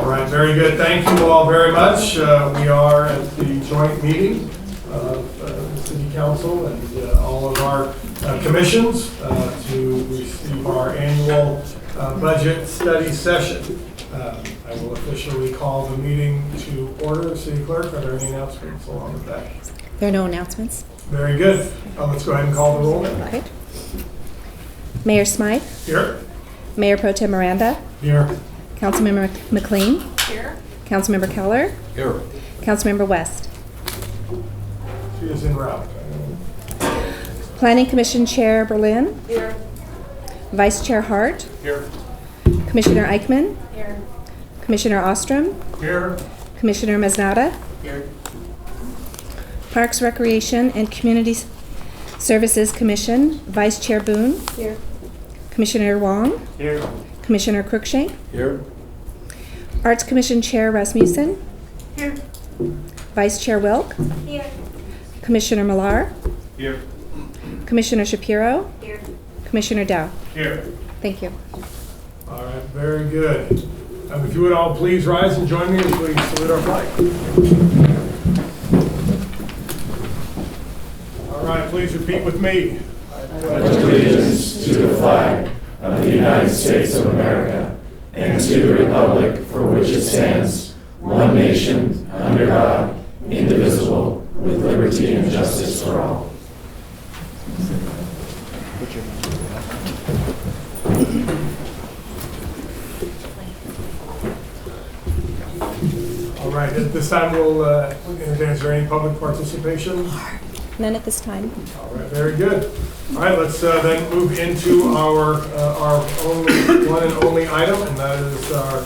All right, very good. Thank you all very much. We are at the joint meeting of the City Council and all of our commissions to receive our annual budget study session. I will officially call the meeting to order. City Clerk, are there any announcements along with that? There are no announcements. Very good. Let's go ahead and call the roll then. Okay. Mayor Smythe. Here. Mayor Pro Tem Miranda. Here. Councilmember McLean. Here. Councilmember Keller. Here. Councilmember West. She is en route. Planning Commission Chair Berlin. Here. Vice Chair Hart. Here. Commissioner Eichmann. Here. Commissioner Ostrom. Here. Commissioner Mesnada. Here. Parks, Recreation, and Community Services Commission, Vice Chair Boone. Here. Commissioner Wong. Here. Commissioner Cruikshank. Here. Arts Commission Chair Rasmussen. Here. Vice Chair Wilk. Here. Commissioner Millar. Here. Commissioner Shapiro. Here. Commissioner Dow. Here. Thank you. All right, very good. If you would all please rise and join me as we salute our flag. All right, please repeat with me. I pledge allegiance to the flag of the United States of America and to the republic for which it stands, one nation, under God, indivisible, with liberty and justice for all. All right, at this time we'll entertain, is there any public participation? None at this time. All right, very good. All right, let's then move into our only one and only item, and that is our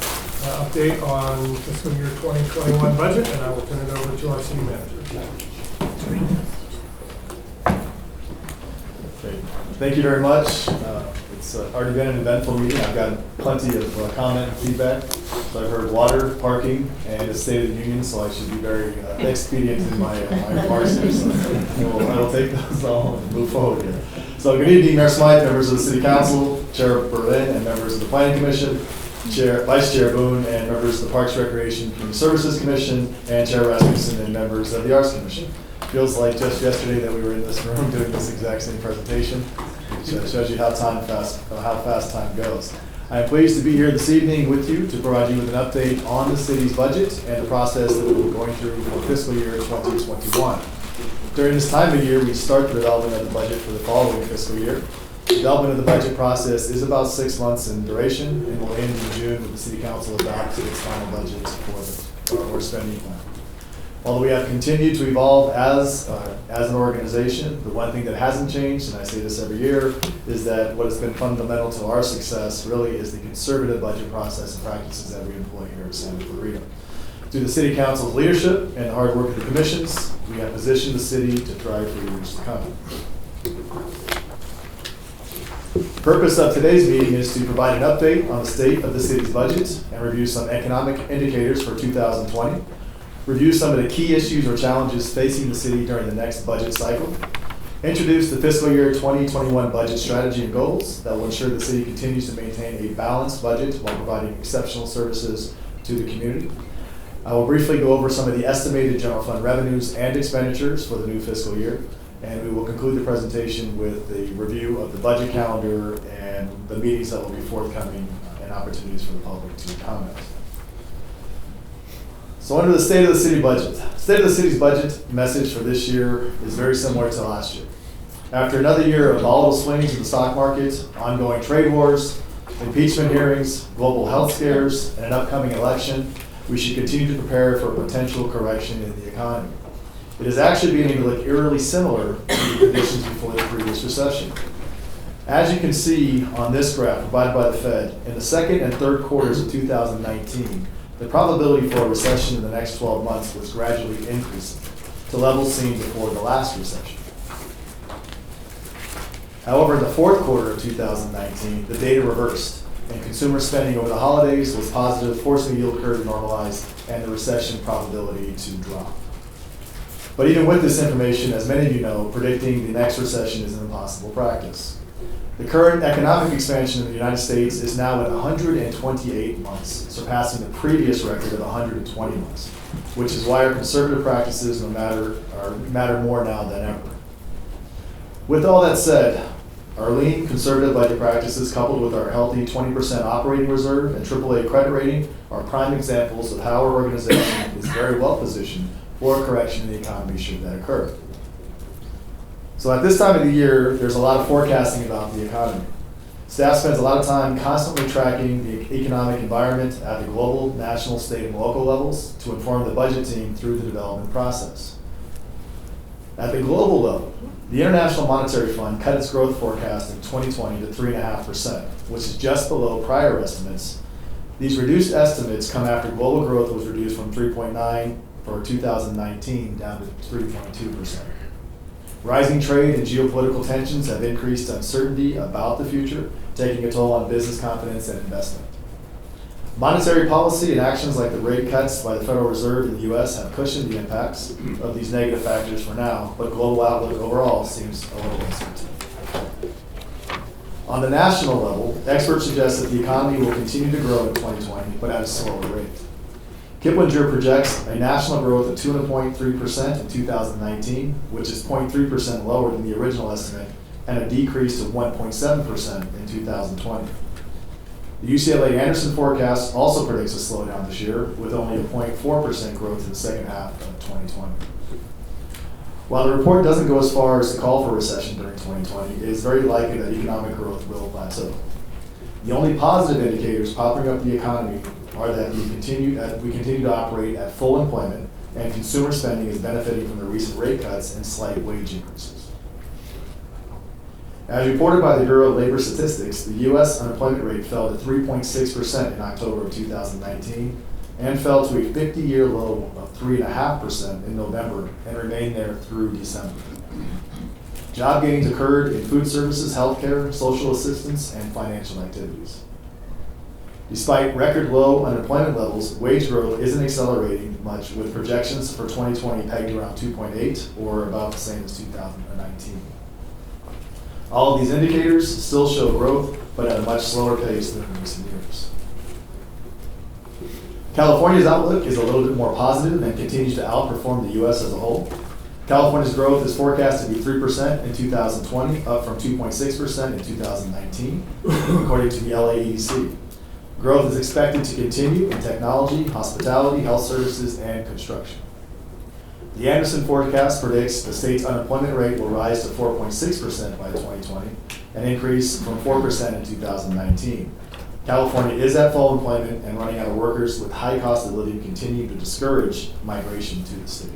update on fiscal year 2021 budget, and I will turn it over to our city manager. Okay. Thank you very much. It's already been an eventful meeting. I've gotten plenty of comment and feedback. So I've heard water, parking, and a State of the Union, so I should be very expedient in my remarks here. So I will take those all and move forward here. So good evening, Mayor Smythe, members of the City Council, Chair Berlin, and members of the Planning Commission, Vice Chair Boone, and members of the Parks, Recreation, and Community Services Commission, and Chair Rasmussen, and members of the Arts Commission. Feels like just yesterday that we were in this room doing this exact same presentation. Which shows you how fast time goes. I am pleased to be here this evening with you to provide you with an update on the city's budget and the process that we're going through for fiscal year 2021. During this time of year, we start the development of the budget for the following fiscal year. The development of the budget process is about 6 months in duration and will end in June with the City Council adopting its final budget for spending plan. Although we have continued to evolve as an organization, the one thing that hasn't changed, and I say this every year, is that what has been fundamental to our success really is the conservative budget process and practices that we employ here at Santa Clarita. Through the City Council's leadership and the hard work of the commissions, we have positioned the city to thrive for years to come. The purpose of today's meeting is to provide an update on the state of the city's budget and review some economic indicators for 2020. Review some of the key issues or challenges facing the city during the next budget cycle, introduce the fiscal year 2021 budget strategy and goals that will ensure the city continues to maintain a balanced budget while providing exceptional services to the community. I will briefly go over some of the estimated general fund revenues and expenditures for the new fiscal year, and we will conclude the presentation with the review of the budget calendar and the meetings that will be forthcoming and opportunities for the public to comment. So under the state of the city budget, state of the city's budget message for this year is very similar to last year. After another year of volatile swings in the stock market, ongoing trade wars, impeachment hearings, global health scares, and an upcoming election, we should continue to prepare for a potential correction in the economy. It is actually beginning to look eerily similar to the conditions before the previous recession. As you can see on this graph provided by the Fed, in the second and third quarters of 2019, the probability for a recession in the next 12 months was gradually increasing to levels seen before the last recession. However, in the fourth quarter of 2019, the data reversed, and consumer spending over the holidays was positive, forcing the yield curve to normalize and the recession probability to drop. But even with this information, as many of you know, predicting the next recession is an impossible practice. The current economic expansion in the United States is now at 128 months, surpassing the previous record of 120 months, which is why our conservative practices matter more now than ever. With all that said, our lean conservative budget practices coupled with our healthy 20% operating reserve and AAA credit rating are prime examples of how our organization is very well positioned for a correction in the economy should that occur. So at this time of the year, there's a lot of forecasting about the economy. Staff spends a lot of time constantly tracking the economic environment at the global, national, state, and local levels to inform the budget team through the development process. At the global level, the International Monetary Fund cut its growth forecast in 2020 to 3.5%, which is just below prior estimates. These reduced estimates come after global growth was reduced from 3.9 for 2019 down to 3.2%. Rising trade and geopolitical tensions have increased uncertainty about the future, taking a toll on business confidence and investment. Monetary policy and actions like the rate cuts by the Federal Reserve in the U.S. have cushioned the impacts of these negative factors for now, but global outlook overall seems a little uncertain. On the national level, experts suggest that the economy will continue to grow in 2020, but at a slower rate. Kiplinger projects a national growth of 2.3% in 2019, which is 0.3% lower than the original estimate, and a decrease of 1.7% in 2020. The UCLA Anderson forecast also predicts a slowdown this year, with only a 0.4% growth in the second half of 2020. While the report doesn't go as far as to call for a recession during 2020, it is very likely that economic growth will plateau. The only positive indicators popping up the economy are that we continue to operate at full employment, and consumer spending is benefiting from the recent rate cuts and slight wage increases. As reported by the Bureau of Labor Statistics, the U.S. unemployment rate fell to 3.6% in October of 2019 and fell to a 50-year low of 3.5% in November and remained there through December. Job gains occurred in food services, healthcare, social assistance, and financial activities. Despite record low unemployment levels, wage growth isn't accelerating much, with projections for 2020 pegged around 2.8, or about the same as 2019. All of these indicators still show growth, but at a much slower pace than in recent years. California's outlook is a little bit more positive and continues to outperform the U.S. as a whole. California's growth is forecast to be 3% in 2020, up from 2.6% in 2019, according to the LAEDC. Growth is expected to continue in technology, hospitality, health services, and construction. The Anderson forecast predicts the state's unemployment rate will rise to 4.6% by 2020, an increase from 4% in 2019. California is at full employment, and running out of workers with high cost of living continue to discourage migration to the state.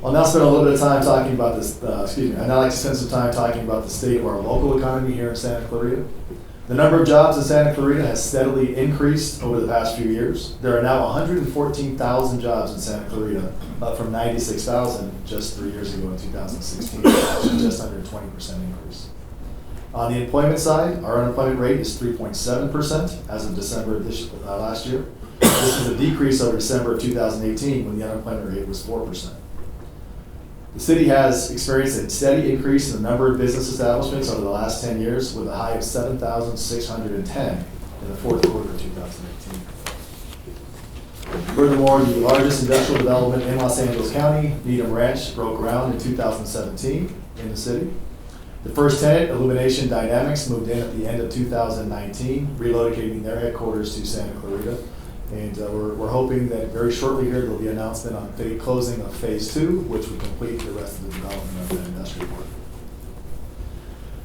I'll now spend a little bit of time talking about this, I'd now like to spend some time talking about the state of our local economy here in Santa Clarita. The number of jobs in Santa Clarita has steadily increased over the past few years. There are now 114,000 jobs in Santa Clarita, up from 96,000 just 3 years ago in 2016, which is just under a 20% increase. On the employment side, our unemployment rate is 3.7% as of December of last year. This is a decrease over December of 2018 when the unemployment rate was 4%. The city has experienced a steady increase in the number of business establishments over the last 10 years, with a high of 7,610 in the fourth quarter of 2018. Furthermore, the largest industrial development in Los Angeles County, Needham Ranch, broke ground in 2017 in the city. The first tenant, Illumination Dynamics, moved in at the end of 2019, relocating their headquarters to Santa Clarita. And we're hoping that very shortly here there'll be an announcement on the closing of phase 2, which would complete the rest of the development of that industrial park.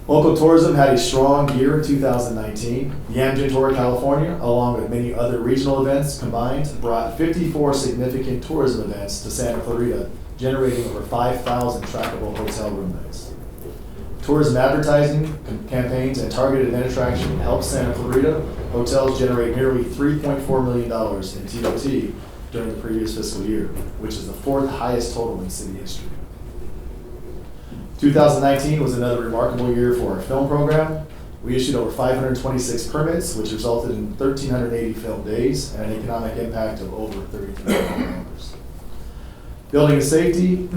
Local tourism had a strong year in 2019. The Amgen Tour of California, along with many other regional events combined, brought 54 significant tourism events to Santa Clarita, generating over 5,000 trackable hotel room nights. Tourism advertising campaigns and targeted event attraction helped Santa Clarita hotels generate nearly $3.4 million in TOT during the previous fiscal year, which is the fourth highest total in city history. 2019 was another remarkable year for our film program. We issued over 526 permits, which resulted in 1,380 film days and an economic impact of over $33 million. Building and safety,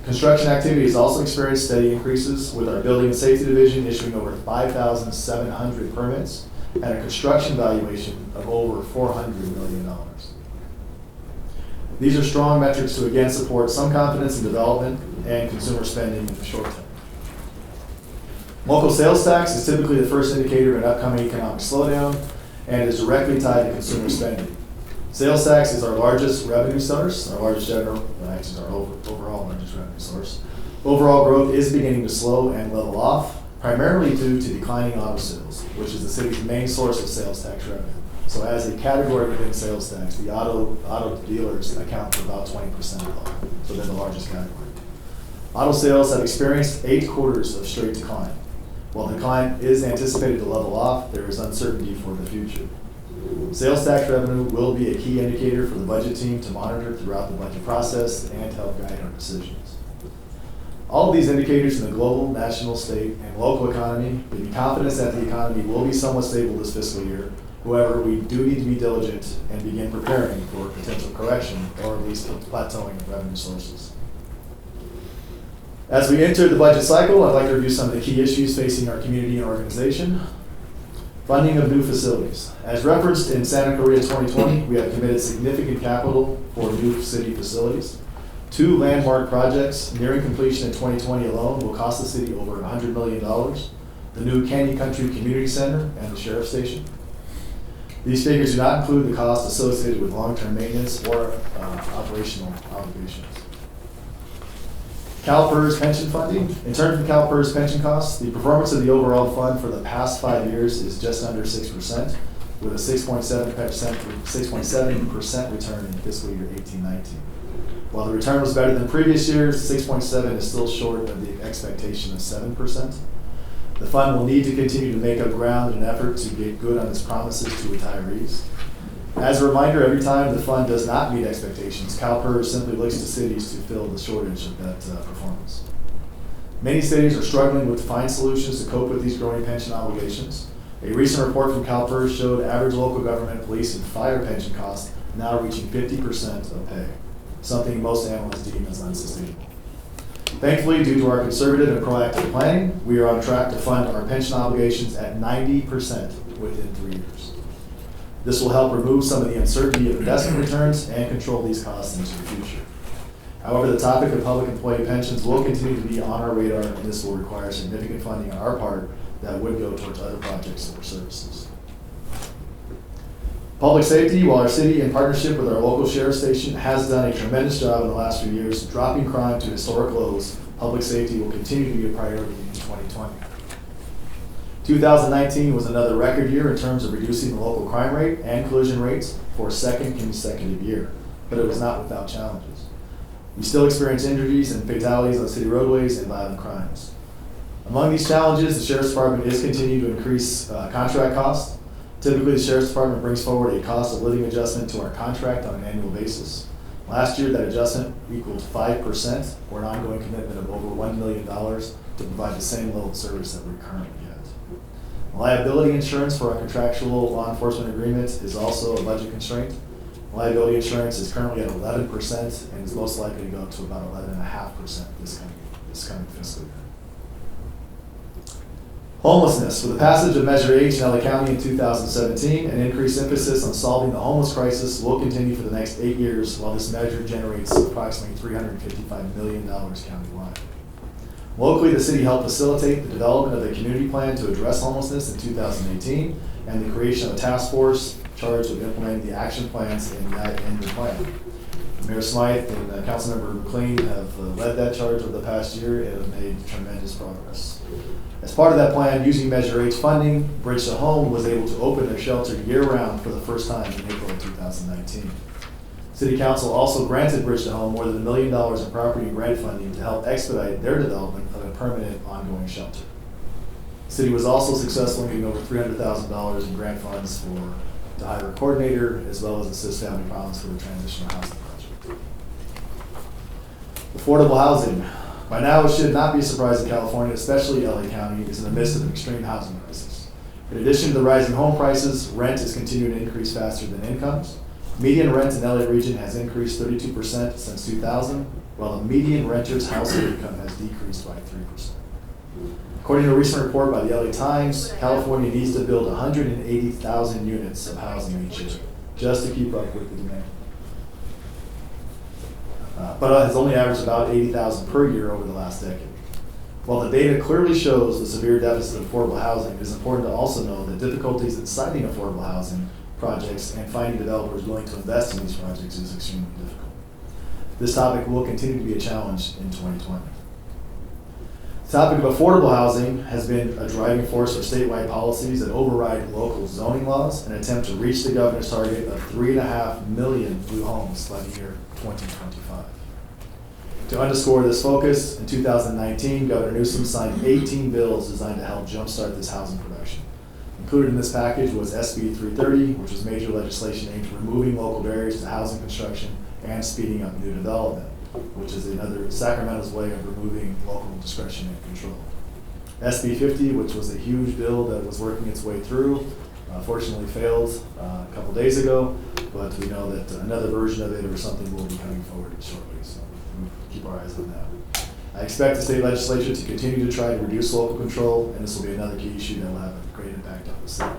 construction activity has also experienced steady increases, with our building and safety division issuing over 5,700 permits and a construction valuation of over $400 million. These are strong metrics to again support some confidence in development and consumer spending in the short term. Local sales tax is typically the first indicator of an upcoming economic slowdown and is directly tied to consumer spending. Sales tax is our largest revenue source, our overall largest revenue source. Overall growth is beginning to slow and level off, primarily due to declining auto sales, which is the city's main source of sales tax revenue. So as a category within sales tax, the auto dealers account for about 20% of all, so they're the largest category. Auto sales have experienced 8 quarters of straight decline. While the decline is anticipated to level off, there is uncertainty for the future. Sales tax revenue will be a key indicator for the budget team to monitor throughout the budget process and help guide our decisions. All of these indicators in the global, national, state, and local economy give me confidence that the economy will be somewhat stable this fiscal year. However, we do need to be diligent and begin preparing for potential correction or at least plateauing of revenue sources. As we enter the budget cycle, I'd like to review some of the key issues facing our community and organization. Funding of new facilities. As referenced in Santa Clarita 2020, we have committed significant capital for new city facilities. 2 landmark projects nearing completion in 2020 alone will cost the city over $100 million. The new Canyon Country Community Center and the Sheriff's Station. These figures do not include the costs associated with long-term maintenance or operational obligations. CalPERS pension funding. In terms of CalPERS pension costs, the performance of the overall fund for the past 5 years is just under 6%, with a 6.7% return in fiscal year 18-19. While the return was better than previous years, 6.7 is still short of the expectation of 7%. The fund will need to continue to make up ground in an effort to get good on its promises to retirees. As a reminder, every time the fund does not meet expectations, CalPERS simply looks to cities to fill the shortage of that performance. Many cities are struggling to find solutions to cope with these growing pension obligations. A recent report from CalPERS showed average local government, police, and fire pension costs now reaching 50% of pay, something most analysts deem as unsustainable. Thankfully, due to our conservative and proactive planning, we are on track to fund our pension obligations at 90% within 3 years. This will help remove some of the uncertainty of investment returns and control these costs into the future. However, the topic of public employee pensions will continue to be on our radar, and this will require significant funding on our part that would go towards other projects or services. Public safety. While our city, in partnership with our local sheriff's station, has done a tremendous job in the last few years dropping crime to historic lows, public safety will continue to be a priority in 2020. 2019 was another record year in terms of reducing the local crime rate and collision rates for a second consecutive year, but it was not without challenges. We still experience injuries and fatalities on city roadways and violent crimes. Among these challenges, the Sheriff's Department is continuing to increase contract costs. Typically, the Sheriff's Department brings forward a cost of living adjustment to our contract on an annual basis. Last year, that adjustment equaled 5%, or an ongoing commitment of over $1 million to provide the same level of service that we currently get. Liability insurance for our contractual law enforcement agreements is also a budget constraint. Liability insurance is currently at 11% and is most likely to go to about 11.5% this coming fiscal year. Homelessness. With the passage of Measure H in LA County in 2017, an increased emphasis on solving the homeless crisis will continue for the next 8 years, while this measure generates approximately $355 million countywide. Locally, the city helped facilitate the development of a community plan to address homelessness in 2018 and the creation of a task force charged with implementing the action plans in that end plan. Mayor Smythe and Councilmember McLean have led that charge over the past year and have made tremendous progress. As part of that plan, using Measure H funding, Bridge to Home was able to open their shelter year-round for the first time in April of 2019. City Council also granted Bridge to Home more than $1 million in property and grant funding to help expedite their development of a permanent ongoing shelter. The city was also successful in getting over $300,000 in grant funds to hire a coordinator, as well as assist family problems for the transitional housing project. Affordable housing. By now, it should not be a surprise that California, especially LA County, is in the midst of an extreme housing crisis. In addition to the rising home prices, rent is continuing to increase faster than incomes. Median rent in the LA region has increased 32% since 2000, while the median renter's household income has decreased by 3%. According to a recent report by the LA Times, California needs to build 180,000 units of housing each year just to keep up with the demand. But has only averaged about 80,000 per year over the last decade. While the data clearly shows the severe deficit of affordable housing, it is important to also know that difficulties in siting affordable housing projects and finding developers willing to invest in these projects is extremely difficult. This topic will continue to be a challenge in 2020. The topic of affordable housing has been a driving force for statewide policies that override local zoning laws and attempt to reach the governor's target of 3.5 million new homes by the year 2025. To underscore this focus, in 2019, Governor Newsom signed 18 bills designed to help jumpstart this housing production. Included in this package was SB 330, which was major legislation aimed at removing local barriers to housing construction and speeding up new development, which is another Sacramento's way of removing local discretion and control. SB 50, which was a huge bill that was working its way through, fortunately failed a couple days ago, but we know that another version of it or something will be coming forward shortly, so we'll keep our eyes on that. I expect the state legislature to continue to try to reduce local control, and this will be another key issue that will have a great impact on the state.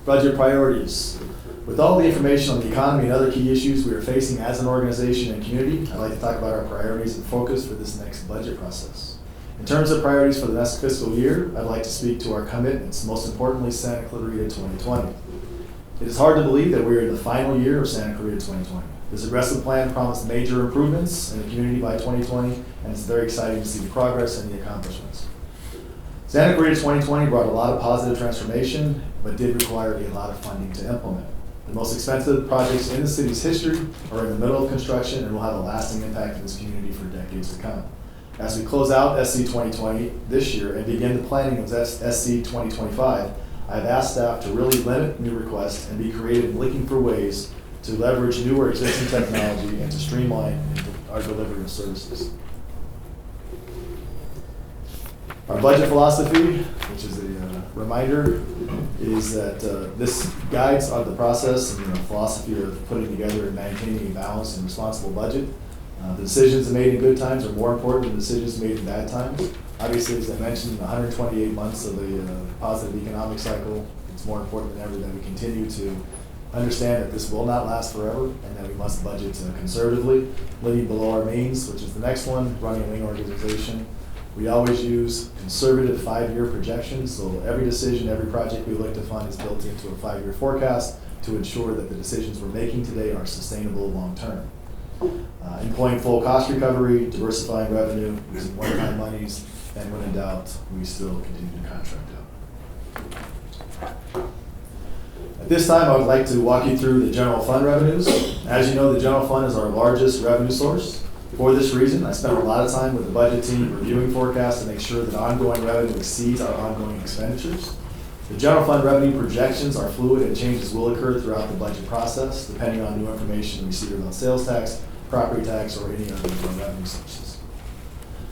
Budget priorities. With all the information on the economy and other key issues we are facing as an organization and community, I'd like to talk about our priorities and focus for this next budget process. In terms of priorities for the next fiscal year, I'd like to speak to our commitments, most importantly Santa Clarita 2020. It is hard to believe that we are in the final year of Santa Clarita 2020. This aggressive plan promised major improvements in the community by 2020, and it's very exciting to see the progress and the accomplishments. Santa Clarita 2020 brought a lot of positive transformation, but did require a lot of funding to implement. The most expensive projects in the city's history are in the middle of construction and will have a lasting impact in this community for decades to come. As we close out SC 2020 this year and begin the planning of SC 2025, I've asked staff to really limit new requests and be creative in looking for ways to leverage new or existing technology and to streamline our delivery of services. Our budget philosophy, which is a reminder, is that this guides the process and the philosophy of putting together and maintaining a balanced and responsible budget. The decisions made in good times are more important than decisions made in bad times. Obviously, as I mentioned, 128 months of a positive economic cycle, it's more important than ever that we continue to understand that this will not last forever and that we must budget conservatively, living below our means, which is the next one, running a lean organization. We always use conservative 5-year projections, so every decision, every project we look to fund is built into a 5-year forecast to ensure that the decisions we're making today are sustainable long-term. Employing full cost recovery, diversifying revenue, using one-time monies, and when in doubt, we still continue to contract out. At this time, I would like to walk you through the general fund revenues. As you know, the general fund is our largest revenue source. For this reason, I spent a lot of time with the budget team reviewing forecasts to make sure that ongoing revenue exceeds our ongoing expenditures. The general fund revenue projections are fluid and changes will occur throughout the budget process, depending on new information received about sales tax, property tax, or any other revenue sources.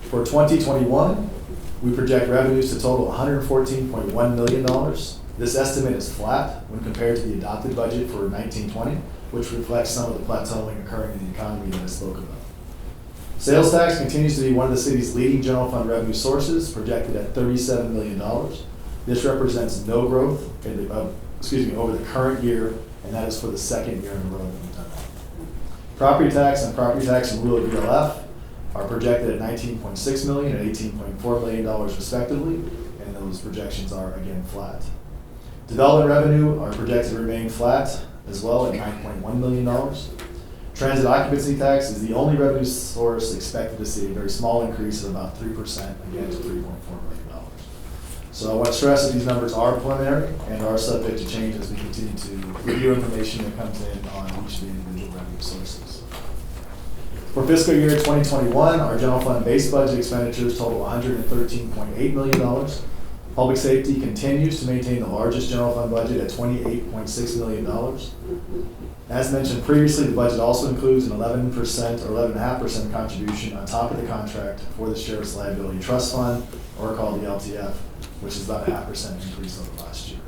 For 2021, we project revenues to total $114.1 million. This estimate is flat when compared to the adopted budget for 1920, which reflects some of the plateauing occurring in the economy that I spoke about. Sales tax continues to be one of the city's leading general fund revenue sources, projected at $37 million. This represents no growth over the current year, and that is for the second year in a row that we've done that. Property tax and property tax in lieu of VLF are projected at $19.6 million and $18.4 million respectively, and those projections are again flat. Development revenue are projected to remain flat as well at $9.1 million. Transit occupancy tax is the only revenue source expected to see a very small increase of about 3%, again to $3.4 million. So I want to stress that these numbers are preliminary and are subject to change as we continue to review information that comes in on each of the individual revenue sources. For fiscal year 2021, our general fund base budget expenditures total $113.8 million. Public safety continues to maintain the largest general fund budget at $28.6 million. As mentioned previously, the budget also includes an 11% or 11.5% contribution on top of the contract for the Sheriff's Liability Trust Fund, or called the LTF, which is about a 0.5% increase over last year.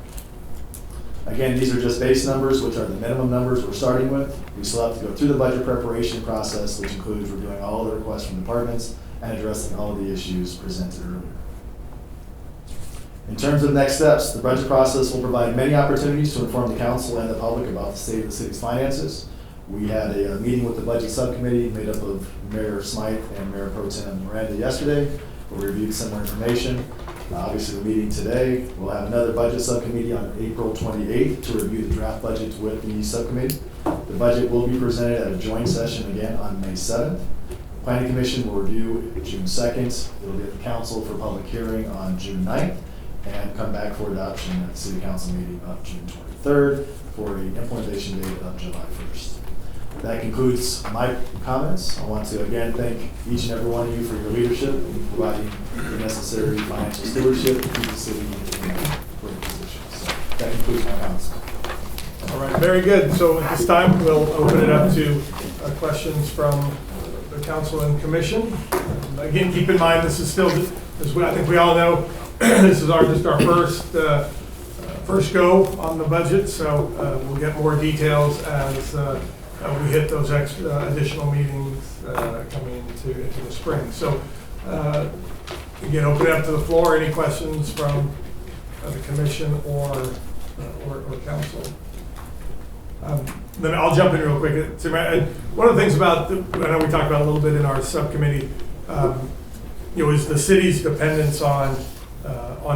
Again, these are just base numbers, which are the minimum numbers we're starting with. We still have to go through the budget preparation process, which includes reviewing all of the requests from departments and addressing all of the issues presented earlier. In terms of next steps, the budget process will provide many opportunities to inform the council and the public about the state of the city's finances. We had a meeting with the budget subcommittee made up of Mayor Smythe and Mayor Pro Tem Miranda yesterday. We reviewed similar information. Obviously, the meeting today, we'll have another budget subcommittee on April 28th to review the draft budget with the subcommittee. The budget will be presented at a joint session again on May 7th. The Planning Commission will review June 2nd. It'll be at the council for public hearing on June 9th and come back for adoption at the City Council meeting of June 23rd for an implementation date of July 1st. That concludes my comments. I want to again thank each and every one of you for your leadership in providing the necessary financial stewardship to keep the city in a great position. So that concludes my comments. All right, very good. So at this time, we'll open it up to questions from the council and commission. Again, keep in mind, this is still, as I think we all know, this is just our first go on the budget. So we'll get more details as we hit those additional meetings coming into the spring. So again, open it up to the floor. Any questions from the commission or council? Then I'll jump in real quick. So one of the things about, I know we talked about a little bit in our subcommittee, is the city's dependence on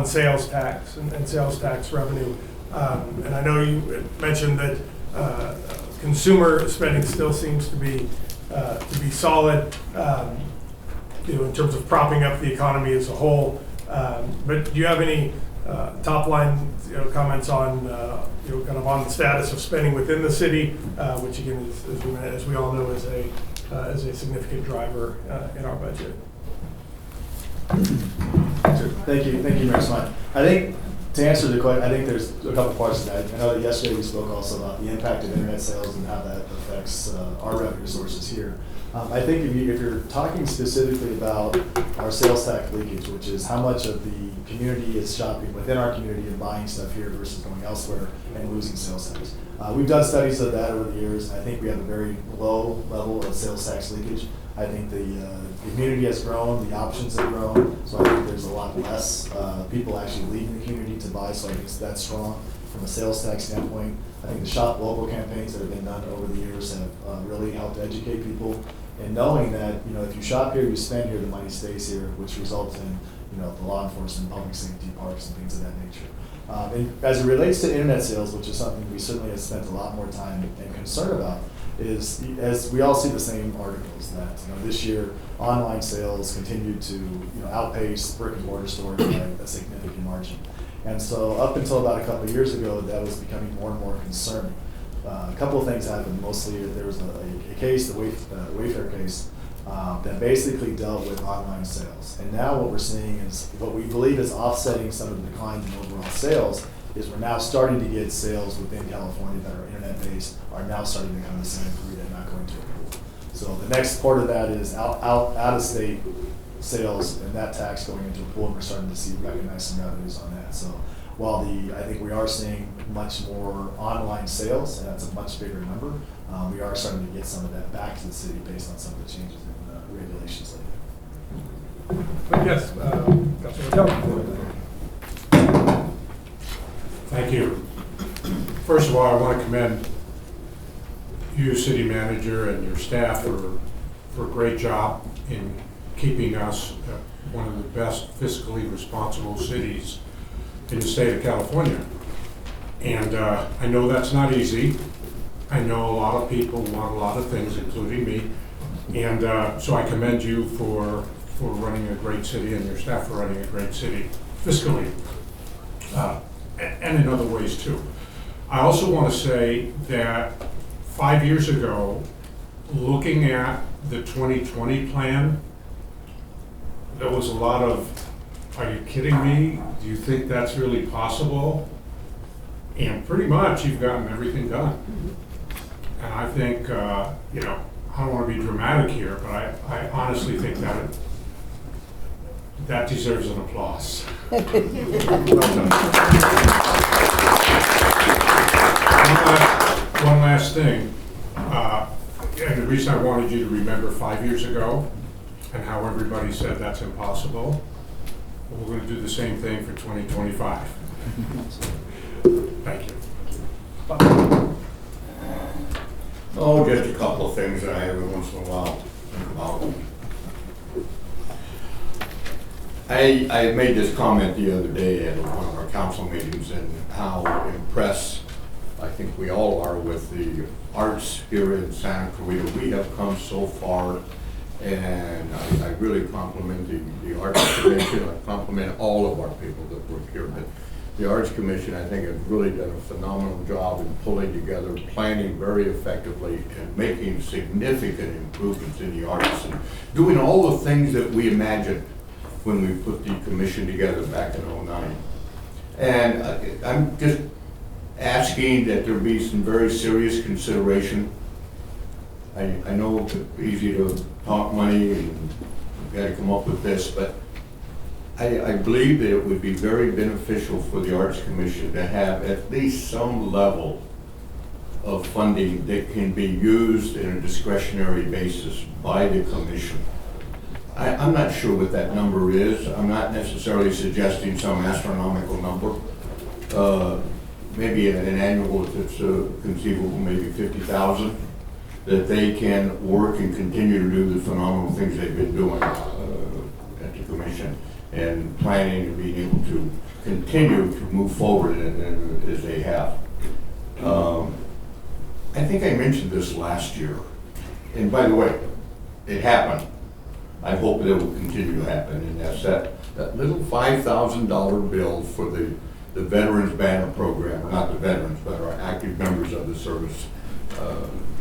sales tax and sales tax revenue. And I know you mentioned that consumer spending still seems to be solid, in terms of propping up the economy as a whole. But do you have any top line comments on kind of on the status of spending within the city, which again, as we all know, is a significant driver in our budget? Thank you, Mayor Smythe. I think to answer the question, I think there's a couple parts to that. I know that yesterday we spoke also about the impact of internet sales and how that affects our revenue sources here. I think if you're talking specifically about our sales tax leakage, which is how much of the community is shopping within our community and buying stuff here versus going elsewhere and losing sales tax. We've done studies of that over the years, and I think we have a very low level of sales tax leakage. I think the community has grown, the options have grown, so I think there's a lot less people actually leaving the community to buy, so I think that's strong from a sales tax standpoint. I think the Shop Local campaigns that have been done over the years have really helped educate people, and knowing that if you shop here, you spend here, the money stays here, which results in the law enforcement, public safety, parks, and things of that nature. And as it relates to internet sales, which is something we certainly have spent a lot more time and concern about, is as we all see the same articles that this year online sales continued to outpace brick and mortar stores by a significant margin. And so up until about a couple of years ago, that was becoming more and more concerning. A couple of things happened. Mostly there was a case, the Wayfair case, that basically dealt with online sales. And now what we're seeing is what we believe is offsetting some of the declines in overall sales is we're now starting to get sales within California that are internet-based are now starting to come to Santa Clarita and not going to a pool. So the next part of that is out-of-state sales and that tax going into a pool, and we're starting to recognize some revenues on that. So while I think we are seeing much more online sales, and that's a much bigger number, we are starting to get some of that back to the city based on some of the changes in regulations lately. Yes, Councilor Kelly. Thank you. First of all, I want to commend you, city manager, and your staff for a great job in keeping us one of the best fiscally responsible cities in the state of California. And I know that's not easy. I know a lot of people want a lot of things, including me. And so I commend you for running a great city and your staff for running a great city fiscally. And in other ways too. I also want to say that 5 years ago, looking at the 2020 plan, there was a lot of, are you kidding me? Do you think that's really possible? And pretty much you've gotten everything done. And I think, I don't want to be dramatic here, but I honestly think that deserves an applause. Well done. One last thing. And the reason I wanted you to remember 5 years ago and how everybody said that's impossible, well, we're going to do the same thing for 2025. Thank you. Oh, just a couple of things that I every once in a while think about. I made this comment the other day at one of our council meetings and how impressed I think we all are with the arts here in Santa Clarita. We have come so far, and I really compliment the Arts Commission. I compliment all of our people that work here. But the Arts Commission, I think, has really done a phenomenal job in pulling together, planning very effectively, and making significant improvements in the arts, and doing all the things that we imagined when we put the commission together back in '09. And I'm just asking that there be some very serious consideration. I know it's easy to talk money and we've got to come up with this, but I believe that it would be very beneficial for the Arts Commission to have at least some level of funding that can be used in a discretionary basis by the commission. I'm not sure what that number is. I'm not necessarily suggesting some astronomical number. Maybe an annual, if it's conceivable, maybe 50,000, that they can work and continue to do the phenomenal things they've been doing at the commission, and planning and being able to continue to move forward as they have. I think I mentioned this last year, and by the way, it happened. I hope that it will continue to happen, and that's that little $5,000 bill for the Veterans Banner Program, not the veterans, but our active members of the service,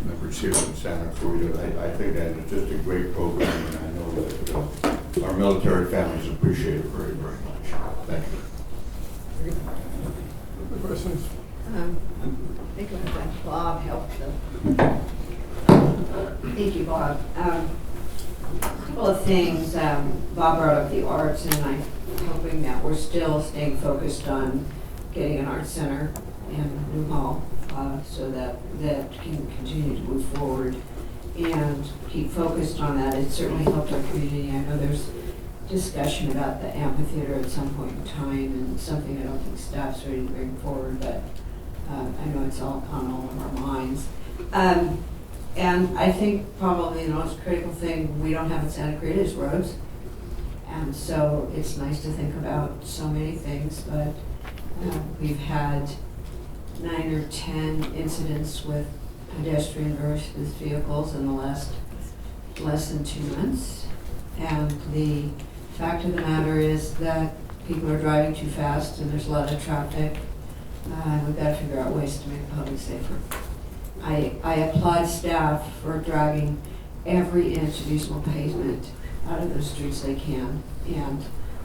members here in Santa Clarita. I think that is just a great program, and I know that our military families appreciate it very, very much. Thank you. Other questions? I think I'm glad Bob helped them. Thank you, Bob. A couple of things. Bob brought up the arts, and I'm hoping that we're still staying focused on getting an art center in New Hall, so that can continue to move forward and keep focused on that. It certainly helped our community. I know there's discussion about the amphitheater at some point in time, and something I don't think staff's ready to bring forward, but I know it's all on all of our minds. And I think probably the most critical thing we don't have in Santa Clarita is roads. And so it's nice to think about so many things, but we've had 9 or 10 incidents with pedestrian versus vehicles in the last less than 2 months. And the fact of the matter is that people are driving too fast and there's a lot of traffic. We've got to figure out ways to make the public safer. I applaud staff for dragging every inch of usable pavement out of those streets they can. And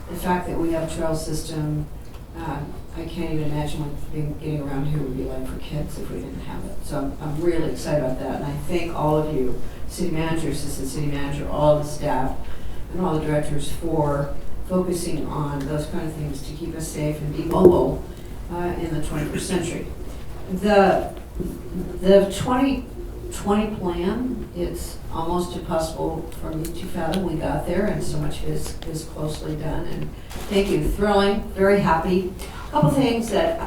the fact that we have a trail system, I can't even imagine what getting around here would be like for kids if we didn't have it. So I'm really excited about that. And I thank all of you, city manager, assistant city manager, all of the staff, and all the directors for focusing on those kind of things to keep us safe and be mobile in the 21st century. The 2020 plan, it's almost impossible for me to fathom. We got there, and so much is closely done. And thank you. Thrilling, very happy. A couple things that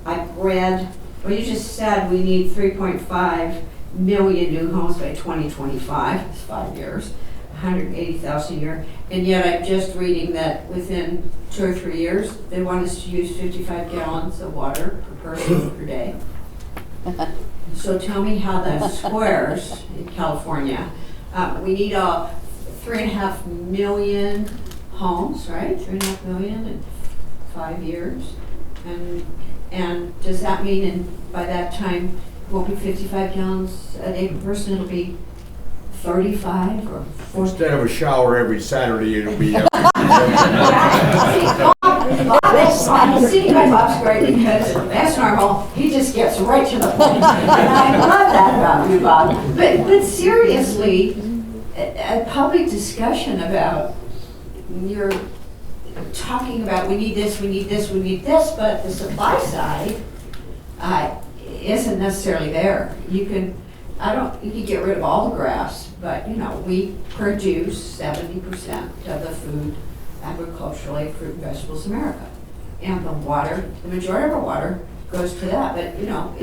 I read. Well, you just said we need 3.5 million new homes by 2025. It's 5 years, 180,000 a year. And yet I'm just reading that within 2 or 3 years, they want us to use 55 gallons of water per person per day. So tell me how that squares in California. We need 3.5 million homes, right? 3.5 million in 5 years. And does that mean by that time it won't be 55 gallons a day per person, it'll be 35 or 40? Instead of a shower every Saturday, it'll be I'm sitting by Bob's great because that's normal. He just gets right to the point. And I love that about you, Bob. But seriously, a public discussion about you're talking about we need this, we need this, we need this, but the supply side isn't necessarily there. You can get rid of all the grass, but, you know, we produce 70% of the food agriculturally, fruit and vegetables in America. And the water, the majority of our water goes to that. But, you know,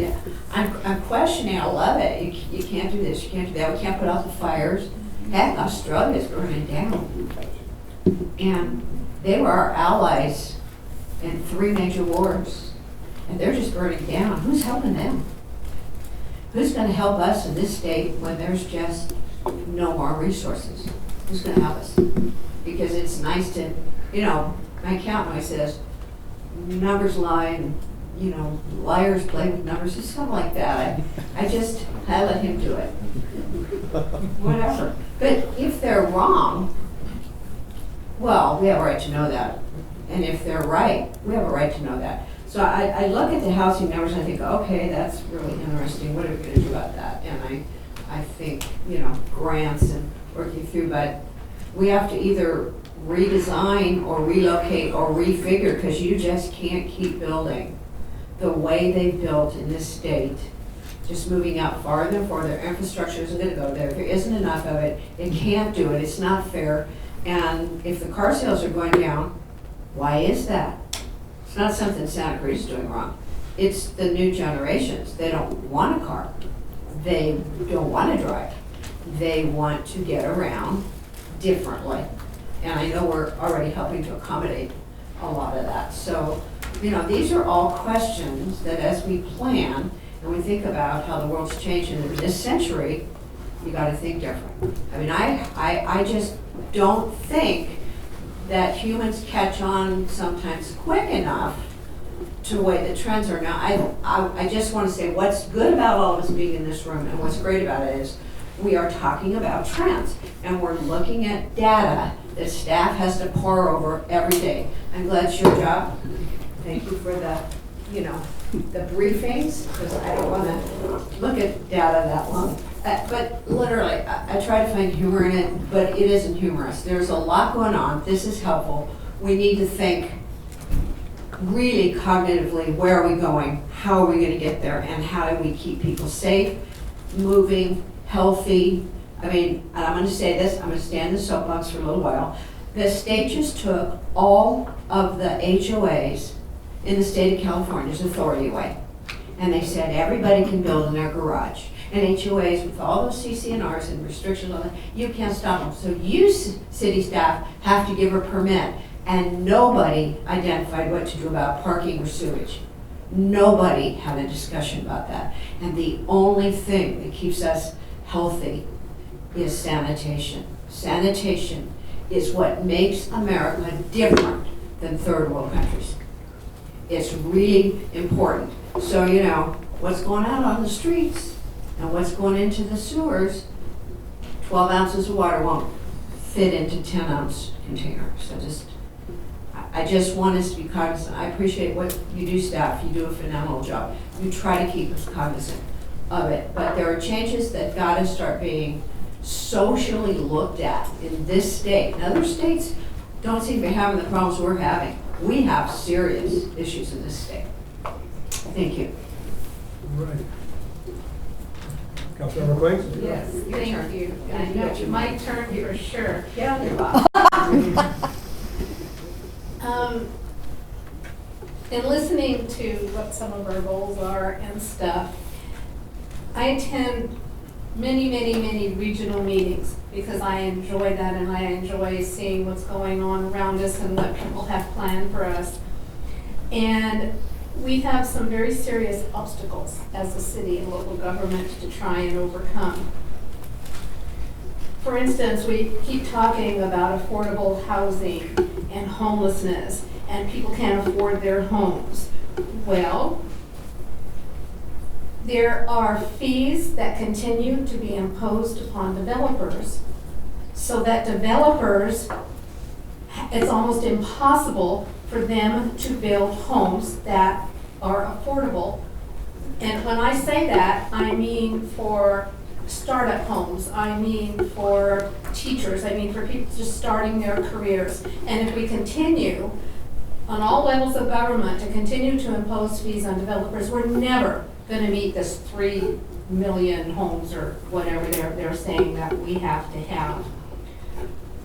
I'm questioning, I love it. You can't do this, you can't do that. We can't put out the fires. Heck, Australia's burning down. And they were our allies in 3 major wars. And they're just burning down. Who's helping them? Who's going to help us in this state when there's just no more resources? Who's going to help us? Because it's nice to, you know, my accountant always says, numbers lie and, you know, liars play with numbers. It's something like that. I let him do it. Whatever. But if they're wrong, well, we have a right to know that. And if they're right, we have a right to know that. So I look at the housing numbers and I think, okay, that's really interesting. What are we going to do about that? And I think, you know, grants and working through, but we have to either redesign or relocate or refigure, because you just can't keep building the way they built in this state, just moving out farther and farther. Infrastructure isn't going to go there. There isn't enough of it. It can't do it. It's not fair. And if the car sales are going down, why is that? It's not something Santa Cruz is doing wrong. It's the new generations. They don't want a car. They don't want to drive. They want to get around differently. And I know we're already helping to accommodate a lot of that. So, you know, these are all questions that as we plan and we think about how the world's changing in this century, you got to think different. I mean, I just don't think that humans catch on sometimes quick enough to the way the trends are now. I just want to say what's good about all of us being in this room and what's great about it is we are talking about trends and we're looking at data that staff has to pore over every day. I'm glad it's your job. Thank you for the, you know, the briefings, because I don't want to look at data that long. But literally, I try to find humor in it, but it isn't humorous. There's a lot going on. This is helpful. We need to think really cognitively, where are we going? How are we going to get there? And how do we keep people safe, moving, healthy? I mean, and I'm going to say this, I'm going to stand in the soapbox for a little while. The state just took all of the HOAs in the state of California's authority away. And they said everybody can build in their garage. And HOAs with all those CC&Rs and restrictions on it, you can't stop them. So you city staff have to give a permit. And nobody identified what to do about parking or sewage. Nobody had a discussion about that. And the only thing that keeps us healthy is sanitation. Sanitation is what makes America different than third world countries. It's really important. So, you know, what's going on the streets and what's going into the sewers, 12 ounces of water won't fit into 10-ounce containers. So I just want us to be cognizant. I appreciate what you do, staff. You do a phenomenal job. You try to keep us cognizant of it. But there are changes that got to start being socially looked at in this state. And other states don't seem to be having the problems we're having. We have serious issues in this state. Thank you. All right. Councilmember Quiggs? Yes, thank you. Yeah, you got your My turn for sure. Yeah, you're welcome. In listening to what some of our goals are and stuff, I attend many regional meetings because I enjoy that and I enjoy seeing what's going on around us and what people have planned for us. And we have some very serious obstacles as a city and local government to try and overcome. For instance, we keep talking about affordable housing and homelessness, and people can't afford their homes. Well, there are fees that continue to be imposed upon developers, so that developers, it's almost impossible for them to build homes that are affordable. And when I say that, I mean for startup homes, I mean for teachers, I mean for people just starting their careers. And if we continue on all levels of government to continue to impose fees on developers, we're never gonna meet this 3 million homes or whatever they're saying that we have to have.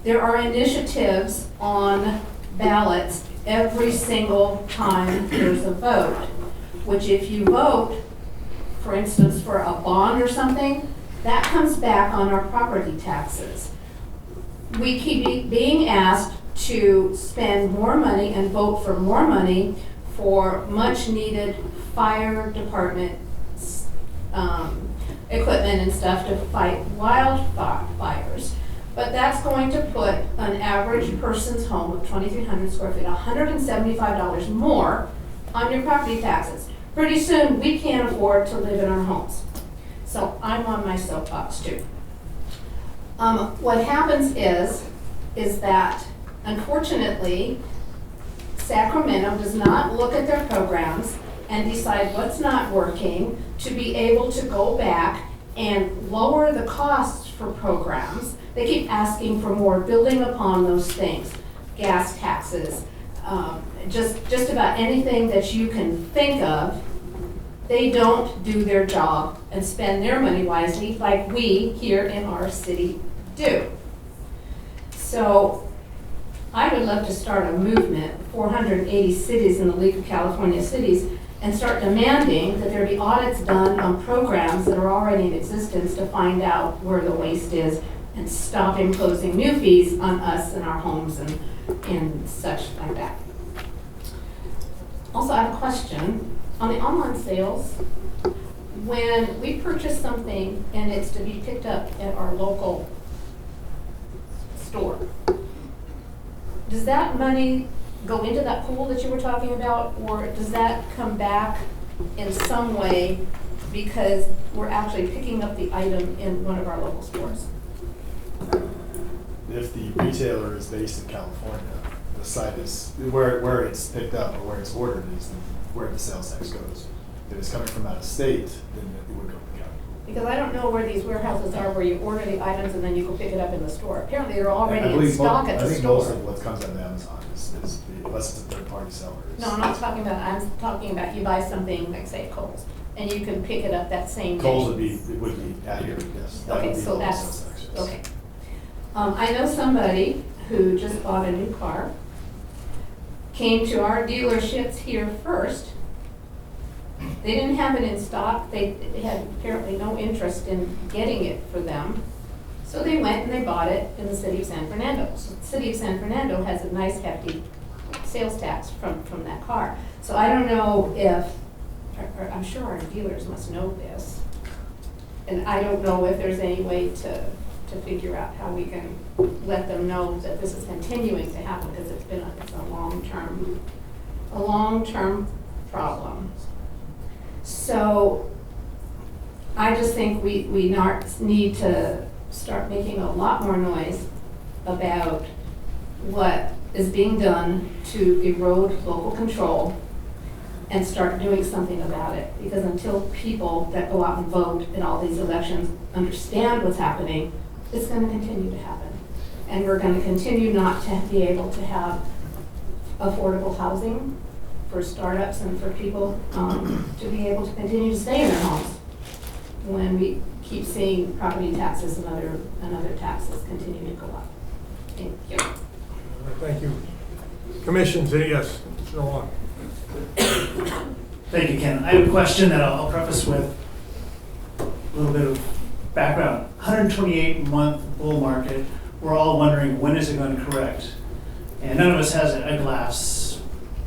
There are initiatives on ballots every single time there's a vote, which if you vote, for instance, for a bond or something, that comes back on our property taxes. We keep being asked to spend more money and vote for more money for much needed fire department equipment and stuff to fight wildfires. But that's going to put an average person's home of 2,300 square feet, $175 more on your property taxes. Pretty soon, we can't afford to live in our homes. So I'm on my soapbox too. What happens is that unfortunately, Sacramento does not look at their programs and decide what's not working to be able to go back and lower the costs for programs. They keep asking for more, building upon those things, gas taxes, just about anything that you can think of. They don't do their job and spend their money wisely like we here in our city do. So I would love to start a movement, 480 cities in the League of California Cities, and start demanding that there be audits done on programs that are already in existence to find out where the waste is and stop imposing new fees on us and our homes and such like that. Also, I have a question. On the online sales, when we purchase something and it's to be picked up at our local store, does that money go into that pool that you were talking about, or does that come back in some way because we're actually picking up the item in one of our local stores? If the retailer is based in California, the site is, where it's picked up or where it's ordered is where the sales tax goes. If it's coming from out of state, then it would go to the county. Because I don't know where these warehouses are where you order the items and then you go pick it up in the store. Apparently they're I already in believe stock at the I think store. most of what comes out of Amazon is unless it's a third-party seller. No, I'm not talking about, I'm talking about you buy something, like say Kohl's, and you can pick it up that same day. Kohl's would be accurate, yes. That Okay, would be so the that's, sales tax, yes. okay. I know somebody who just bought a new car, came to our dealerships here first. They didn't have it in stock. They had apparently no interest in getting it for them. So they went and they bought it in the city of San Fernando. So the city of San Fernando has a nice hefty sales tax from that car. So I don't know if, or I'm sure our dealers must know this. And I don't know if there's any way to figure out how we can let them know that this is continuing to happen, because it's a long-term problem. So I just think we need to start making a lot more noise about what is being done to erode local control and start doing something about it. Because until people that go out and vote in all these elections understand what's happening, it's going to continue to happen. And we're going to continue not to be able to have affordable housing for startups and for people to be able to continue to stay in their homes when we keep seeing property taxes and other taxes continue to go up. Thank you. Thank you. Commissions, yes, go on. Thank you, Ken. I have a question that I'll preface with a little bit of background. 128-month bull market. We're all wondering, when is it going to correct? And none of us has a glass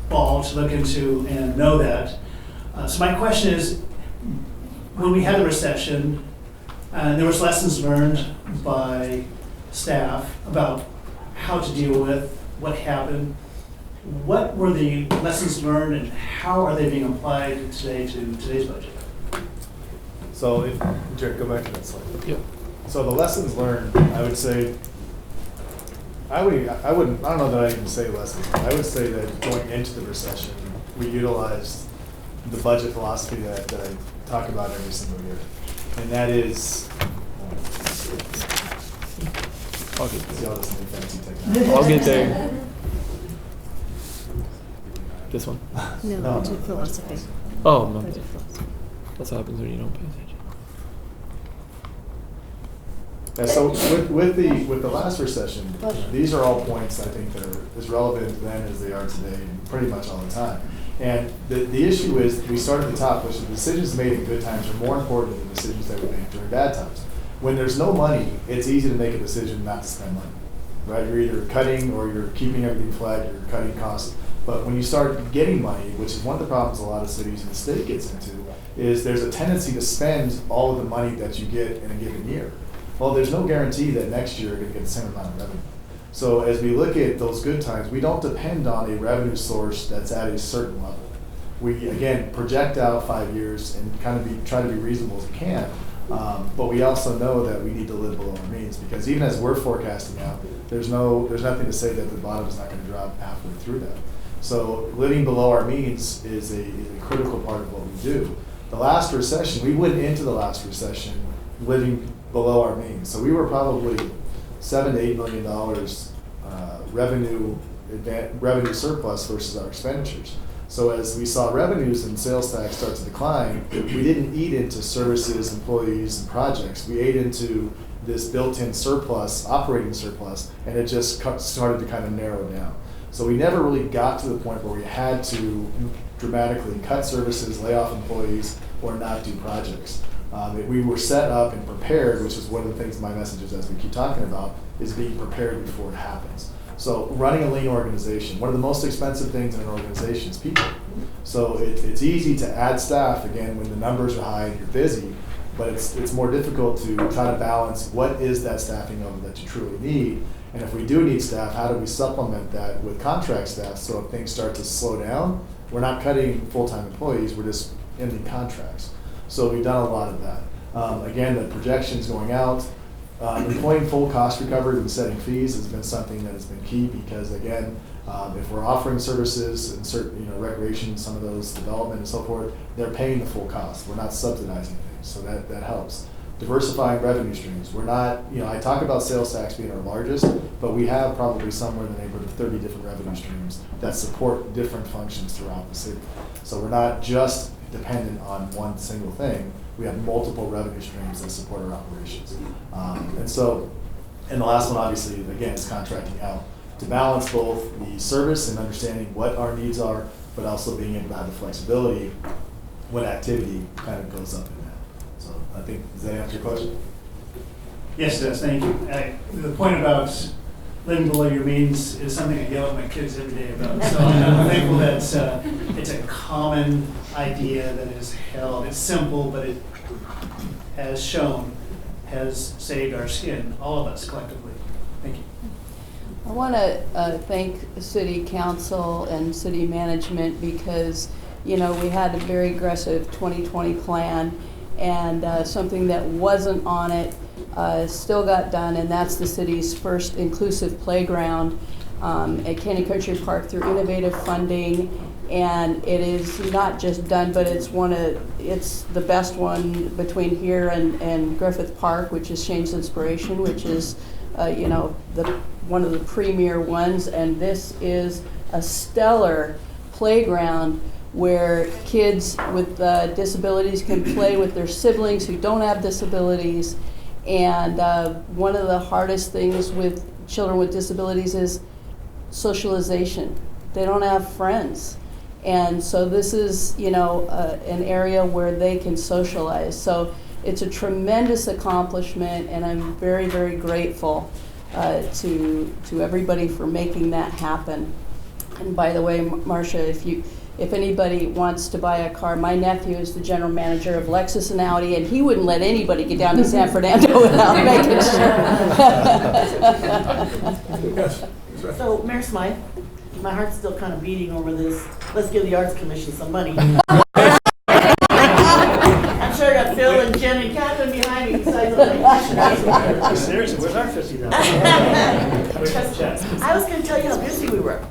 ball to look into and know that. So my question is, when we had the recession, there was lessons learned by staff about how to deal with what happened. What were the lessons learned and how are they being applied today to today's budget? So Jared, go back to that slide. Yep. So the lessons learned, I would say, I don't know that I can say lessons. I would say that going into the recession, we utilized the budget philosophy that I talk about every single year. And that is, see all this new fancy technology. I'll get there. This one. No, budget philosophy. Oh, no. Budget philosophy. That's what happens when you don't pay attention. Yeah, so with the last recession, these are all points I think that are as relevant then as they are today, and pretty much all the time. And the issue is, we start at the top, which the decisions made in good times are more important than the decisions that we make during bad times. When there's no money, it's easy to make a decision not to spend money, right? You're either cutting or you're keeping everything flat, you're cutting costs. But when you start getting money, which is one of the problems a lot of cities and the state gets into, is there's a tendency to spend all of the money that you get in a given year. Well, there's no guarantee that next year you're going to get the same amount of revenue. So as we look at those good times, we don't depend on a revenue source that's at a certain level. We, again, project out 5 years and kind of try to be reasonable as we can. But we also know that we need to live below our means, because even as we're forecasting out, there's nothing to say that the bottom is not going to drop halfway through that. So living below our means is a critical part of what we do. The last recession, we went into the last recession living below our means. So we were probably $7 to $8 million revenue surplus versus our expenditures. So as we saw revenues and sales tax start to decline, we didn't eat into services, employees, and projects. We ate into this built-in surplus, operating surplus, and it just started to kind of narrow down. So we never really got to the point where we had to dramatically cut services, lay off employees, or not do projects. We were set up and prepared, which is one of the things my message is, as we keep talking about, is being prepared before it happens. So running a lean organization, one of the most expensive things in an organization is people. So it's easy to add staff, again, when the numbers are high and you're busy, but it's more difficult to try to balance what is that staffing level that you truly need. And if we do need staff, how do we supplement that with contract staff, so if things start to slow down, we're not cutting full-time employees, we're just ending contracts. So we've done a lot of that. Again, the projections going out, employing full cost recovery and setting fees has been something that has been key, because again, if we're offering services and certain, recreation, some of those development and so forth, they're paying the full cost. We're not subsidizing things, so that helps. Diversifying revenue streams. We're not, I talk about sales tax being our largest, but we have probably somewhere in the neighborhood of 30 different revenue streams that support different functions throughout the city. So we're not just dependent on one single thing. We have multiple revenue streams that support our operations. And the last one, obviously, again, is contracting out to balance both the service and understanding what our needs are, but also being able to have the flexibility when activity kind of goes up in that. So I think, does that answer your question? Yes, it does, thank you. The point about living below your means is something I yell at my kids every day about. So I'm thankful that it's a common idea that is held. It's simple, but it has saved our skin, all of us collectively. Thank you. I want to thank the City Council and City Management, because, we had a very aggressive 2020 plan, and something that wasn't on it still got done, and that's the city's first inclusive playground at Canyon Country Park through innovative funding. And it is not just done, but it's the best one between here and Griffith Park, which is Shane's Inspiration, which is one of the premier ones. And this is a stellar playground where kids with disabilities can play with their siblings who don't have disabilities. And one of the hardest things with children with disabilities is socialization. They don't have friends. And so this is, an area where they can socialize. So it's a tremendous accomplishment, and I'm very, very grateful to everybody for making that happen. And by the way, Marcia, if anybody wants to buy a car, my nephew is the general manager of Lexus and Audi, and he wouldn't let anybody get down to San Fernando without making sure. So, Mayor Smythe, my heart's still kind of beating over this. Let's give the Arts Commission some money. I'm sure I got Phil and Jen and Catherine behind me besides the commissioners. Seriously, where's our $50? I was going to tell you how busy we were.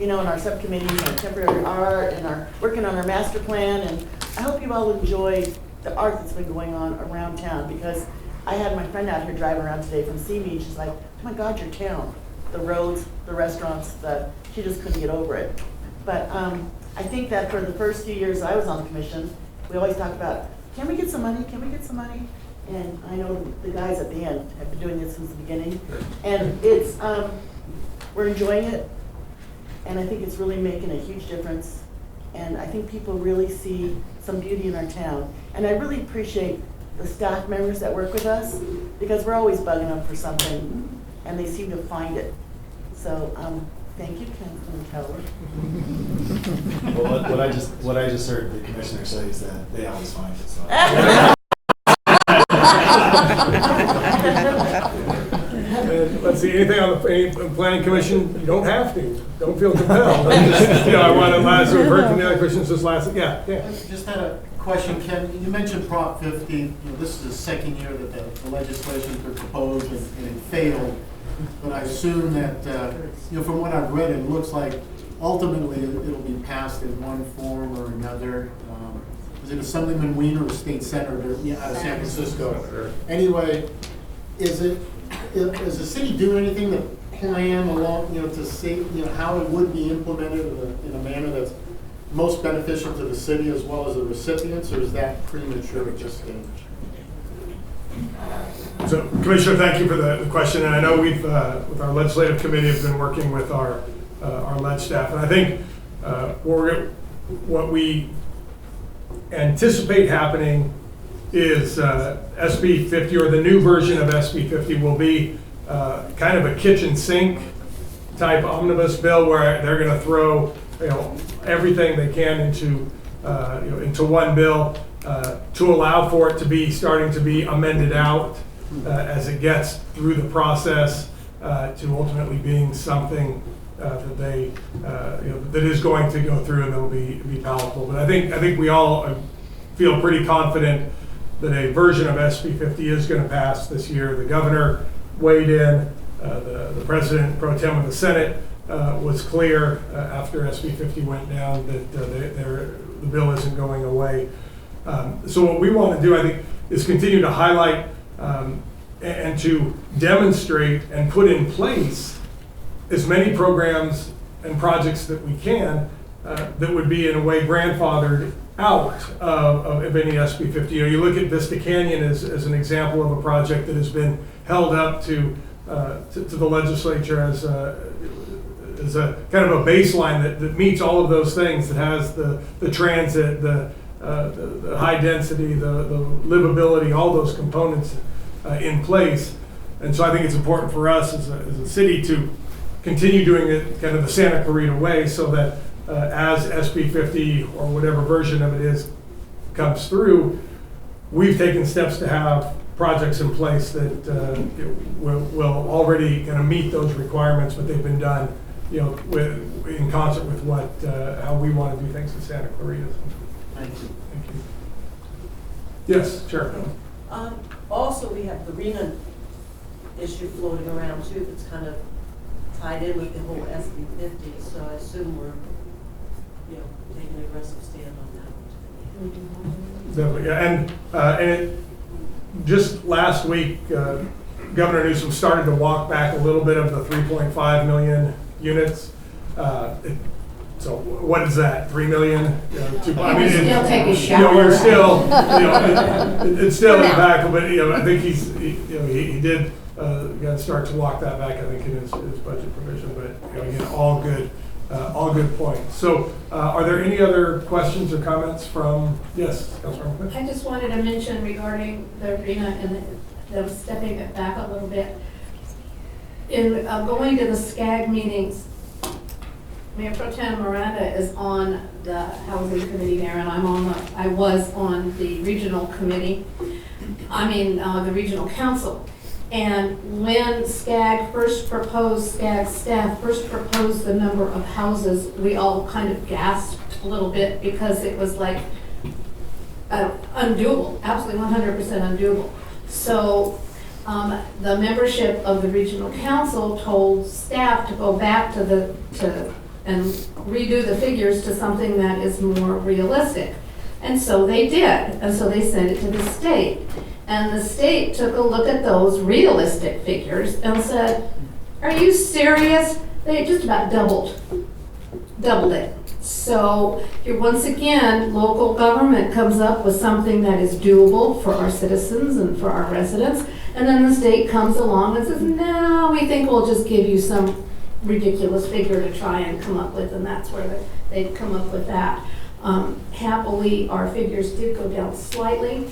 In our subcommittees, our temporary art, and our working on our master plan. And I hope you all enjoyed the art that's been going on around town, because I had my friend out here driving around today from Seamead. She's like, oh my God, your town. The roads, the restaurants, she just couldn't get over it. But I think that for the first few years I was on the commission, we always talk about, can we get some money? Can we get some money? And I know the guys at the end have been doing this since the beginning. And it's, we're enjoying it. And I think it's really making a huge difference. And I think people really see some beauty in our town. And I really appreciate the staff members that work with us, because we're always bugging them for something, and they seem to find it. So, thank you, Councilman Keller. Well, what I just heard the commissioner say is that they always find it, so. Let's see, anything on the planning commission? You don't have to. Don't feel compelled. I want to last, we've heard from the other questions this last, yeah. Just had a question, Ken. You mentioned Prop 50. This is the second year that the legislation was proposed and it failed. But I assume that, from what I've read, it looks like ultimately it'll be passed in one form or another. Is it Assemblyman Weiner or State Senator out of San Francisco? Anyway, is the city doing anything to plan along, to see, how it would be implemented in a manner that's most beneficial to the city as well as the recipients, or is that premature at this stage? So, Commissioner, thank you for the question. And I know we've, with our legislative committee, have been working with our leg staff. And I think what we anticipate happening is SB 50, or the new version of SB 50, will be kind of a kitchen sink type omnibus bill where they're going to throw everything they can into one bill to allow for it to be starting to be amended out as it gets through the process to ultimately being something that they that is going to go through and that will be palatable. But I think we all feel pretty confident that a version of SB 50 is going to pass this year. The governor weighed in. The president pro tem of the Senate was clear after SB 50 went down that the bill isn't going away. So what we want to do, I think, is continue to highlight and to demonstrate and put in place as many programs and projects that we can that would be in a way grandfathered out of any SB 50. You look at Vista Canyon as an example of a project that has been held up to the legislature as a kind of a baseline that meets all of those things, that has the transit, the high density, the livability, all those components in place. And so I think it's important for us as a city to continue doing it kind of the Santa Clarita way, so that as SB 50 or whatever version of it is comes through, we've taken steps to have projects in place that will already kind of meet those requirements, but they've been done in concert with how we want to do things in Santa Clarita. Thank you. Thank you. Yes, sure. Also, we have the RENA issue floating around too, that's kind of tied in with the whole SB 50. So I assume we're, taking an aggressive stand on that. Definitely, yeah. And it, just last week, Governor Newsom started to walk back a little bit of the 3.5 million units. So what is that? 3 million? I mean, still take a shower. You're still, it's still impactful, but I think he did start to walk that back. I think in his budget provision, but again, all good points. So, are there any other questions or comments from? Yes, Councilor. I just wanted to mention regarding the arena and them stepping it back a little bit. In going to the SCAG meetings, Mayor Pro Tem Miranda is on the housing committee there, and I was on the regional committee. The regional council. And when SCAG staff first proposed the number of houses, we all kind of gasped a little bit, because it was like undoable, absolutely 100% undoable. So the membership of the regional council told staff to go back and redo the figures to something that is more realistic. And so they did, and so they sent it to the state. And the state took a look at those realistic figures and said, are you serious? They just about doubled it. So here, once again, local government comes up with something that is doable for our citizens and for our residents. And then the state comes along and says, no, we think we'll just give you some ridiculous figure to try and come up with. And that's where they've come up with that. Happily, our figures did go down slightly.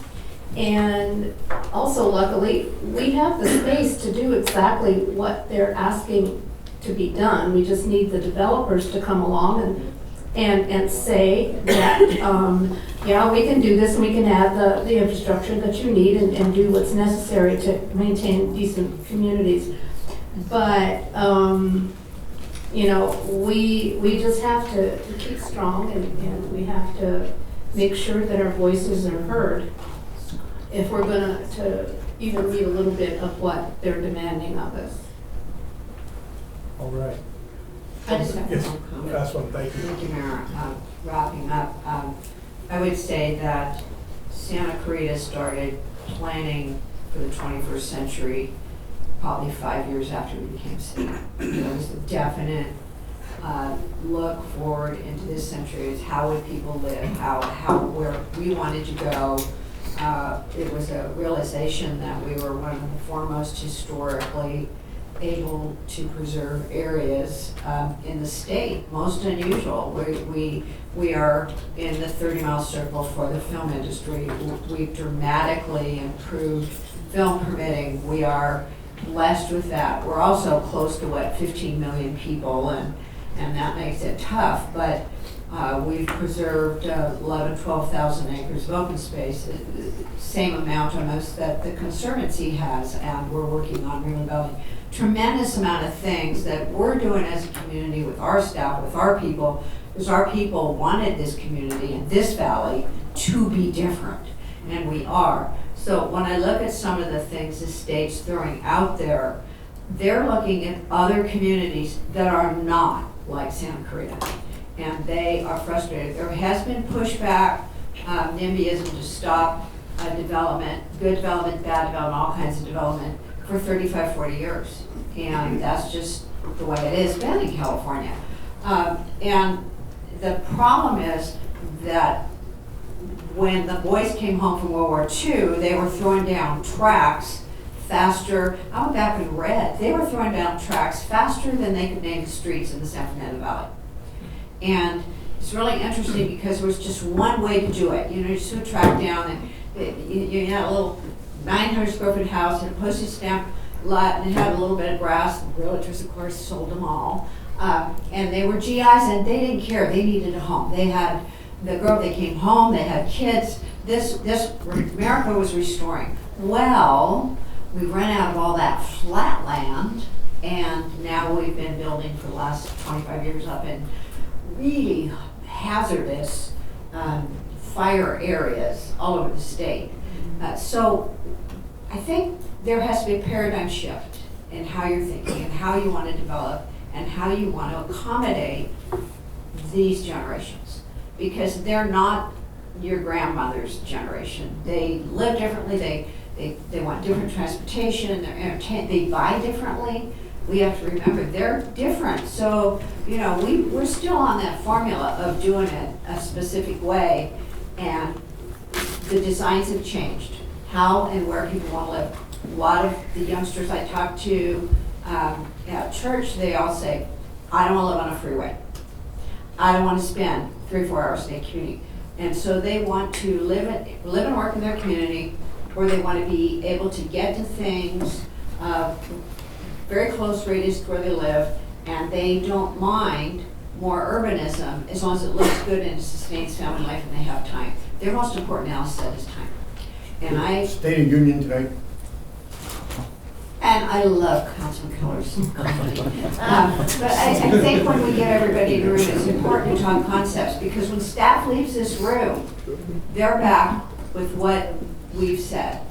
And also luckily, we have the space to do exactly what they're asking to be done. We just need the developers to come along and say that, yeah, we can do this and we can add the infrastructure that you need and do what's necessary to maintain decent communities. But, you know, we just have to keep strong and we have to make sure that our voices are heard if we're gonna to even meet a little bit of what they're demanding of us. All right. I just have Yes, one comment. last one, thank you. Thank you, Mayor. Wrapping up, I would say that Santa Clarita started planning for the 21st century probably 5 years after we became city. There was a definite look forward into this century as how would people live, where we wanted to go. It was a realization that we were one of the foremost historically able to preserve areas in the state. Most unusual. We are in the 30-mile circle for the film industry. We've dramatically improved film permitting. We are blessed with that. We're also close to 15 million people, and that makes it tough. But we've preserved 12,000 acres of open space, same amount almost that the Conservancy has, and we're working on redeveloping. Tremendous amount of things that we're doing as a community with our staff, with our people, because our people wanted this community and this valley to be different, and we are. So when I look at some of the things the state's throwing out there, they're looking at other communities that are not like Santa Clarita, and they are frustrated. There has been pushback, NIMBYism to stop development, good development, bad development, all kinds of development for 35, 40 years. And that's just the way it is been in California. And the problem is that when the boys came home from World War II, they were throwing down tracks faster. I went back and read. They were throwing down tracks faster than they could name the streets in the San Fernando Valley. And it's really interesting because there was just one way to do it. You know, you just put a track down and you had a little 900 square foot house and a postage stamp lot, and it had a little bit of grass. The realtors, of course, sold them all. And they were GIs, and they didn't care. They needed a home. They had the girl. They came home. They had kids. This America was restoring. Well, we ran out of all that flat land, and now we've been building for the last 25 years up in really hazardous fire areas all over the state. So I think there has to be a paradigm shift in how you're thinking and how you want to develop and how you want to accommodate these generations, because they're not your grandmother's generation. They live differently, they want different transportation, they're entertained, they buy differently. We have to remember they're different. So, you know, we're still on that formula of doing it a specific way, and the designs have changed. How and where people want to live. A lot of the youngsters I talk to at church, they all say, I don't want to live on a freeway. I don't want to spend 3 or 4 hours in a community. And so they want to live and work in their community, or they want to be able to get to things very close radius to where they live, and they don't mind more urbanism as long as it looks good and sustains family life and they have time. Their most important asset is time. And State of Union today. And I love Councilman Keller's company. But I think when we get everybody in the room, it's important to talk concepts, because when staff leaves this room, they're back with what we've said.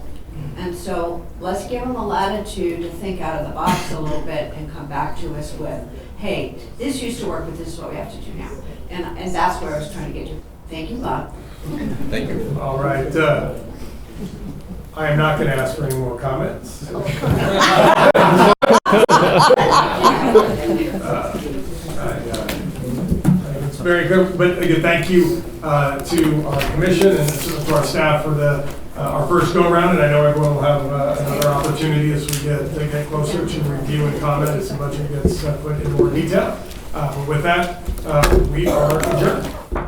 And so let's give them the latitude to think out of the box a little bit and come back to us with, hey, this used to work, but this is what we have to do now. And that's where I was trying to get to. Thank you, Bob. Thank you. All right. I am not going to ask for any more comments. I think it's very good. But again, thank you to our commission and to our staff for our first go-around. And I know everyone will have another opportunity as we get closer to review and comment as the budget gets put in more detail. But with that, we are adjourned.